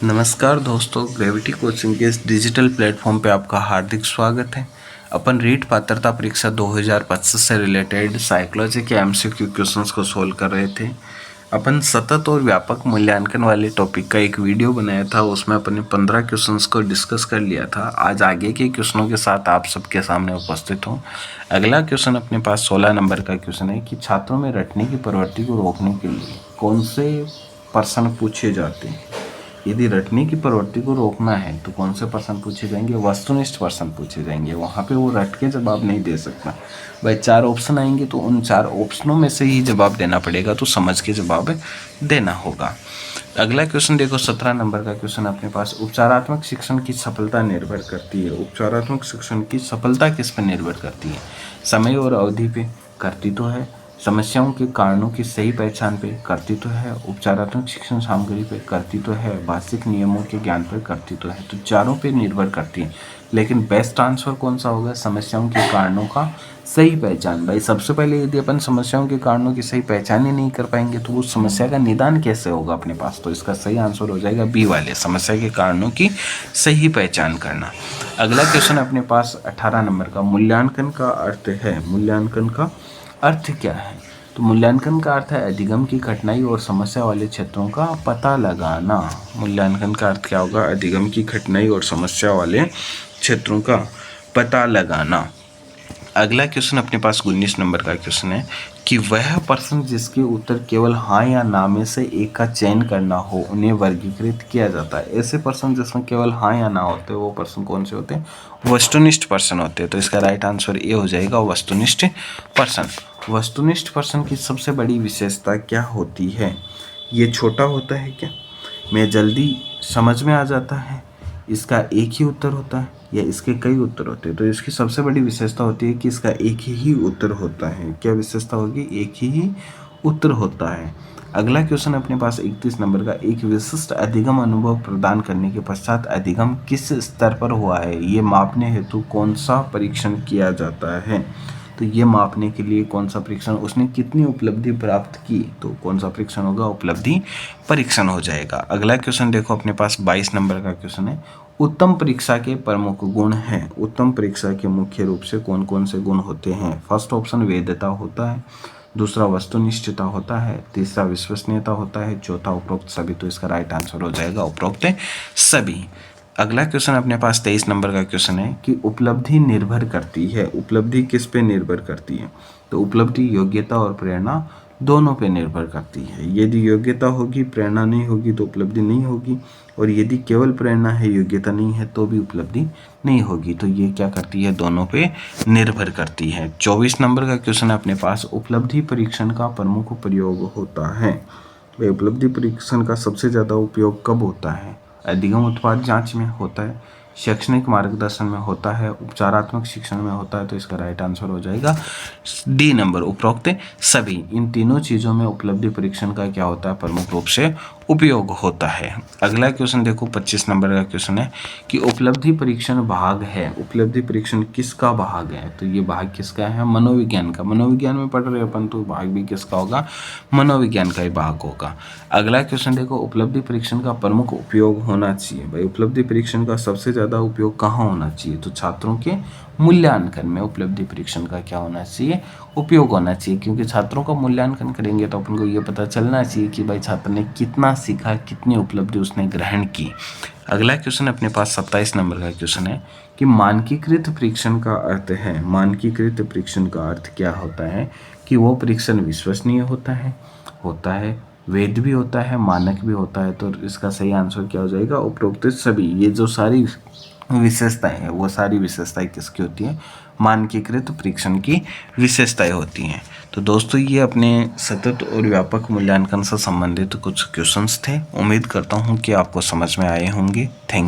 नमस्कार दोस्तों, gravity coaching के इस डिजिटल प्लेटफॉर्म पे आपका हार्दिक स्वागत है। अपन रीट पात्रता परीक्षा 2025 से रिलेटेड साइकोलॉजी के एमसीक्यू क्वेश्चंस को सोल्व कर रहे थे। अपन सतत और व्यापक मूल्यांकन वाले टॉपिक का एक वीडियो बनाया था, उसमें अपन ने 15 क्वेश्चंस को डिस्कस कर लिया था। आज आगे के क्वेश्चनों के साथ आप सबके सामने उपस्थित हूँ। अगला क्वेश्चन अपने पास 16 नंबर का क्वेश्चन है कि छात्रों में रटने की प्रवृत्ति को रोकने के लिए कौन से प्रश्न पूछे जाते हैं। यदि रटने की प्रवृत्ति को रोकना है तो कौन से प्रश्न पूछे जाएंगे? वस्तुनिष्ठ प्रश्न पूछे जाएंगे। वहाँ पे वो रट के जवाब नहीं दे सकता भाई। 4 ऑप्शन आएंगे तो उन 4 ऑप्शनों में से ही जवाब देना पड़ेगा, तो समझ के जवाब देना होगा। अगला क्वेश्चन देखो, 17 नंबर का क्वेश्चन अपने पास। उपचारात्मक शिक्षण की सफलता निर्भर करती है। उपचारात्मक शिक्षण की सफलता किस पर निर्भर करती है? समय और अवधि पे करती तो है, समस्याओं के कारणों की सही पहचान पे करती तो है, उपचारात्मक शिक्षण सामग्री पे करती तो है, भाषिक नियमों के ज्ञान पर करती तो है। तो चारों पे निर्भर करती है, लेकिन बेस्ट आंसर कौन सा होगा? समस्याओं के कारणों का सही पहचान। भाई सबसे पहले यदि अपन समस्याओं के कारणों की सही पहचान ही नहीं कर पाएंगे तो उस समस्या का निदान कैसे होगा अपने पास? तो इसका सही आंसर हो जाएगा बी वाले, समस्या के कारणों की सही पहचान करना। अगला क्वेश्चन अपने पास 18 नंबर का, मूल्यांकन का अर्थ है। मूल्यांकन का अर्थ क्या है? तो मूल्यांकन का अर्थ है अधिगम की कठिनाई और समस्या वाले क्षेत्रों का पता लगाना। मूल्यांकन का अर्थ क्या होगा? अधिगम की कठिनाई और समस्या वाले क्षेत्रों का पता लगाना। अगला क्वेश्चन अपने पास 19 नंबर का क्वेश्चन है कि वह प्रश्न जिसके उत्तर केवल हाँ या ना में से एक का चयन करना हो उन्हें वर्गीकृत किया जाता है। ऐसे प्रश्न जिसमें केवल हाँ या ना होते हैं वो प्रश्न कौन से होते हैं? वस्तुनिष्ठ प्रश्न होते हैं। तो इसका राइट आंसर ये हो जाएगा, वस्तुनिष्ठ प्रश्न। वस्तुनिष्ठ प्रश्न की सबसे बड़ी विशेषता क्या होती है? ये छोटा होता है क्या? मैं जल्दी समझ में आ जाता है? इसका एक ही उत्तर होता है या इसके कई उत्तर होते हैं? तो इसकी सबसे बड़ी विशेषता होती है कि इसका एक ही उत्तर होता है। क्या विशेषता होगी? एक ही उत्तर होता है। अगला क्वेश्चन अपने पास 31 नंबर का, एक विशिष्ट अधिगम अनुभव प्रदान करने के पश्चात अधिगम किस स्तर पर हुआ है, ये मापने हेतु कौन सा परीक्षण किया जाता है? तो ये मापने के लिए कौन सा परीक्षण, उसने कितनी उपलब्धि प्राप्त की, तो कौन सा परीक्षण होगा? उपलब्धि परीक्षण हो जाएगा। अगला क्वेश्चन देखो अपने पास 22 नंबर का क्वेश्चन है, उत्तम परीक्षा के प्रमुख गुण हैं। उत्तम परीक्षा के मुख्य रूप से कौन कौन से गुण होते हैं? फर्स्ट ऑप्शन वेद्यता होता है, दूसरा वस्तुनिष्ठता होता है, तीसरा विश्वसनीयता होता है, चौथा उपरोक्त सभी। तो इसका राइट आंसर हो जाएगा उपरोक्त सभी। अगला क्वेश्चन अपने पास 23 नंबर का क्वेश्चन है कि उपलब्धि निर्भर करती है। उपलब्धि किस पे निर्भर करती है? तो उपलब्धि योग्यता और प्रेरणा दोनों पे निर्भर करती है। यदि योग्यता होगी प्रेरणा नहीं होगी तो उपलब्धि नहीं होगी, और यदि केवल प्रेरणा है योग्यता नहीं है तो भी उपलब्धि नहीं होगी। तो ये क्या करती है? दोनों पे निर्भर करती है। 24 नंबर का क्वेश्चन है अपने पास, उपलब्धि परीक्षण का प्रमुख प्रयोग होता है। भाई उपलब्धि परीक्षण का सबसे ज़्यादा उपयोग कब होता है? अधिगम उत्पाद जांच में होता है, शैक्षणिक मार्गदर्शन में होता है, उपचारात्मक शिक्षण में होता है। तो इसका राइट आंसर हो जाएगा डी नंबर, उपरोक्त सभी। इन तीनों चीज़ों में उपलब्धि परीक्षण का क्या होता है? प्रमुख रूप से उपयोग होता है। अगला क्वेश्चन देखो 25 नंबर का क्वेश्चन है कि उपलब्धि परीक्षण भाग है। उपलब्धि परीक्षण किसका भाग है? तो ये भाग किसका है? मनोविज्ञान का। मनोविज्ञान में पढ़ रहे अपन तो भाग भी किसका होगा? मनोविज्ञान का ही भाग होगा। अगला क्वेश्चन देखो, उपलब्धि परीक्षण का प्रमुख उपयोग होना चाहिए। भाई उपलब्धि परीक्षण का सबसे ज़्यादा उपयोग कहाँ होना चाहिए? तो छात्रों के मूल्यांकन में उपलब्धि परीक्षण का क्या होना चाहिए? उपयोग होना चाहिए, क्योंकि छात्रों का मूल्यांकन करेंगे तो अपन को ये पता चलना चाहिए कि भाई छात्र ने कितना सीखा, कितनी उपलब्धि उसने ग्रहण की। अगला क्वेश्चन अपने पास 27 नंबर का क्वेश्चन है कि मानकीकृत परीक्षण का अर्थ है। मानकीकृत परीक्षण का अर्थ क्या होता है? कि वो परीक्षण विश्वसनीय होता है, वैध भी होता है, मानक भी होता है। तो इसका सही आंसर क्या हो जाएगा? उपरोक्त सभी। ये जो सारी विशेषताएं हैं वो सारी विशेषताएं किसकी होती हैं? मानकीकृत परीक्षण की विशेषताएं होती हैं। तो दोस्तों ये अपने सतत और व्यापक मूल्यांकन से संबंधित कुछ क्वेश्चंस थे। उम्मीद करता हूँ कि आपको समझ में आए होंगे। थैंक